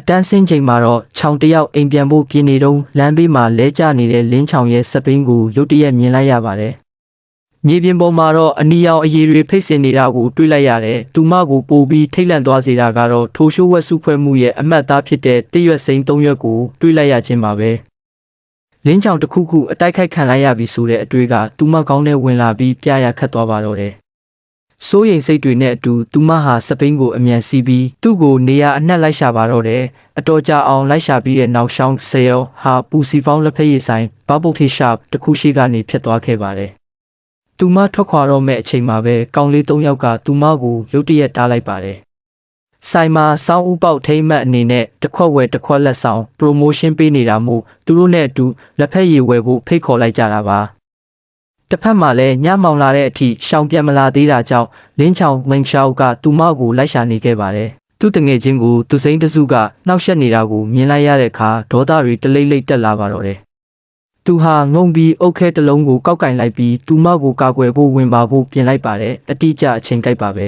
တန်းစင်းချိန်မှာတော့ချောင်တယောက်အိမ်ပြန်ဖို့ပြင်နေတုန်းလမ်းဘေးမှာလဲကျနေတဲ့လင်းချောင်ရဲ့စပိန်ကိုရုတ်တရက်မြင်လိုက်ရပါတယ်။မြေပြင်ပေါ်မှာတော့အနီရောင်အရည်တွေဖိတ်စင်နေတာကိုတွေ့လိုက်ရတယ်။သူမကိုပိုပြီးထိတ်လန့်သွားစေတာကတော့ထိုရှိုးဝက်စုဖွဲ့မှုရဲ့အမတ်သားဖြစ်တဲ့တရွက်စိန်၃ရွက်ကိုတွေ့လိုက်ရခြင်းပါပဲ။လင်းချောင်တစ်ခုခုအတိုက်ခိုက်ခံလိုက်ရပြီဆိုတဲ့အတွေ့ကသူမကောင်းနဲ့ဝင်လာပြီးပြရခတ်သွားပါတော့တယ်။စိုးရိမ်စိတ်တွေနဲ့အတူသူမဟာစပိန်ကိုအမြန်စီးပြီးသူ့ကိုနေရာအနှက်လိုက်ရှာပါတော့တယ်။အတော်ကြာအောင်လိုက်ရှာပြီးတဲ့နောက်ရှောင်းဆယ်ယောဟာပူစီပေါင်းလက်ဖက်ရည်ဆိုင်ဘဘုတ်ထေရှာတစ်ခုရှိကနေဖြစ်သွားခဲ့ပါတယ်။သူမထွက်ခွာတော့မဲ့အချိန်မှာပဲကောင်လေး၃ယောက်ကသူမကိုရုတ်တရက်တားလိုက်ပါတယ်။ဆိုင်မှာစောင်းဥပေါက်ထိမ့်မှတ်အနေနဲ့တစ်ခွက်ဝယ်တစ်ခွက်လက်ဆောင် promotion ပေးနေတာမို့သူတို့နဲ့အတူလက်ဖက်ရည်ဝယ်ဖို့ဖိတ်ခေါ်လိုက်ကြတာပါ။တစ်ဖက်မှာလည်းညမောင်လာတဲ့အထိရှောင်ပြန်မလာသေးတာကြောင့်လင်းချောင်မင်းရှောက်ကသူမကိုလိုက်ရှာနေခဲ့ပါတယ်။သူတငယ်ချင်းကိုသူစိမ့်တစုကနှောက်ယှက်နေတာကိုမြင်လိုက်ရတဲ့အခါဒေါသတွေတလိမ့်လိမ့်တက်လာပါတော့တယ်။သူဟာငုံပြီးအုတ်ခဲတစ်လုံးကိုကောက်ကင်လိုက်ပြီးသူမကိုကာကွယ်ဖို့ဝင်ပါဖို့ပြင်လိုက်ပါတယ်။အတိအကျအချိန်ကိုက်ပါပဲ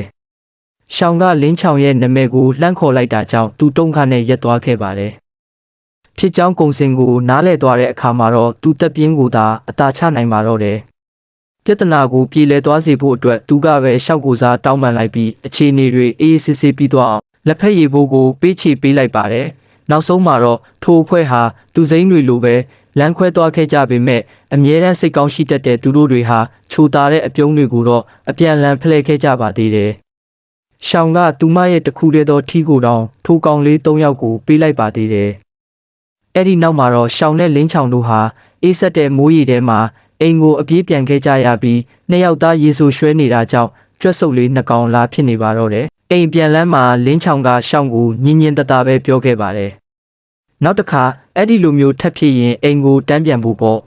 ။ရှောင်ကလင်းချောင်ရဲ့နာမည်ကိုလှမ်းခေါ်လိုက်တာကြောင့်သူတုံးခါနဲ့ရက်သွားခဲ့ပါတယ်။ဖြစ်ကြောင်းကုံစင်ကိုနားလဲသွားတဲ့အခါမှာတော့သူတက်ပြင်းကိုသာအသာချနိုင်ပါတော့တယ်။ပြဿနာကိုပြေလည်သွားစေဖို့အတွက်သူကပဲရှောက်ကိုစားတောင်းပန်လိုက်ပြီးအခြေအနေတွေအေးအေးဆေးဆေးပြီးသွားအောင်လက်ဖက်ရည်ဘိုးကိုပေးချေပေးလိုက်ပါတယ်။နောက်ဆုံးမှာတော့ထိုအဖွဲ့ဟာသူစိမ့်တွေလိုပဲလမ်းခွဲသွားခဲ့ကြပေမဲ့အမြဲတမ်းစိတ်ကောင်းရှိတတ်တဲ့သူတို့တွေဟာချိုတာတဲ့အပြုံးတွေကိုတော့အပြန်လန်ဖလှယ်ခဲ့ကြပါသေးတယ်။ရှောင်းကသူမရဲ့တခုတည်းသောထီကိုတောင်ထိုကောင်လေး၃ယောက်ကိုပေးလိုက်ပါသေးတယ်။အဲ့ဒီနောက်မှာတော့ရှောင်းနဲ့လင်းချောင်တို့ဟာအေးဆက်တဲ့မိုးရီထဲမှာအိမ်ကိုအပြေးပြန်ခဲ့ကြရပြီးနှစ်ယောက်သားရေဆိုရွှဲနေတာကြောင့်ကြွက်စုပ်လေးနှစ်ကောင်လာဖြစ်နေပါတော့တယ်။အိမ်ပြန်လန်းမှာလင်းချောင်ကရှောင်းကိုညင်ညင်တတပဲပြောခဲ့ပါတယ်။နောက်တစ်ခါအဲ့ဒီလိုမျိုးထပ်ဖြစ်ရင်အိမ်ကိုတန်းပြန်ဖို့ပေါ့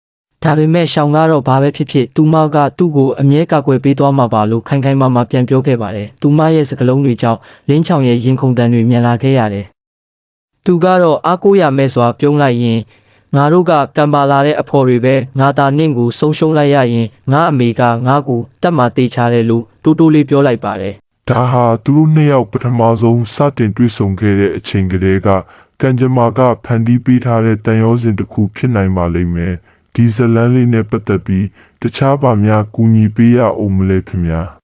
။ဒါပေမဲ့ရှောင်းကတော့ဘာပဲဖြစ်ဖြစ်သူမကသူ့ကိုအမြဲကာကွယ်ပေးသွားမှာပါလို့ခိုင်ခိုင်မာမာပြန်ပြောခဲ့ပါတယ်။သူမရဲ့စကားလုံးတွေကြောင့်လင်းချောင်ရဲ့ရင်ခုန်တန်တွေမြန်လာခဲ့ရတယ်။သူကတော့အားကိုးရမဲ့စွာပြုံးလိုက်ရင်ငါတို့ကကံပါလာတဲ့အဖော်တွေပဲငါသာနင့်ကိုဆုံးရှုံးလိုက်ရရင်ငါအမေကငါ့ကိုတတ်မှတေးချတယ်လို့တိုးတိုးလေးပြောလိုက်ပါတယ်။ဒါဟာသူတို့နှစ်ယောက်ပထမဆုံးစတင်တွေ့ဆုံခဲ့တဲ့အချိန်ကလေးကကံကြမ္မာကဖန်တီးပေးထားတဲ့တန်ရောစင်တစ်ခုဖြစ်နိုင်ပါလိမ့်မယ်။ဒီဇလန်းလေးနဲ့ပတ်သက်ပြီးတခြားပါများကူညီပေးရအောင်မလဲခင်ဗျာ။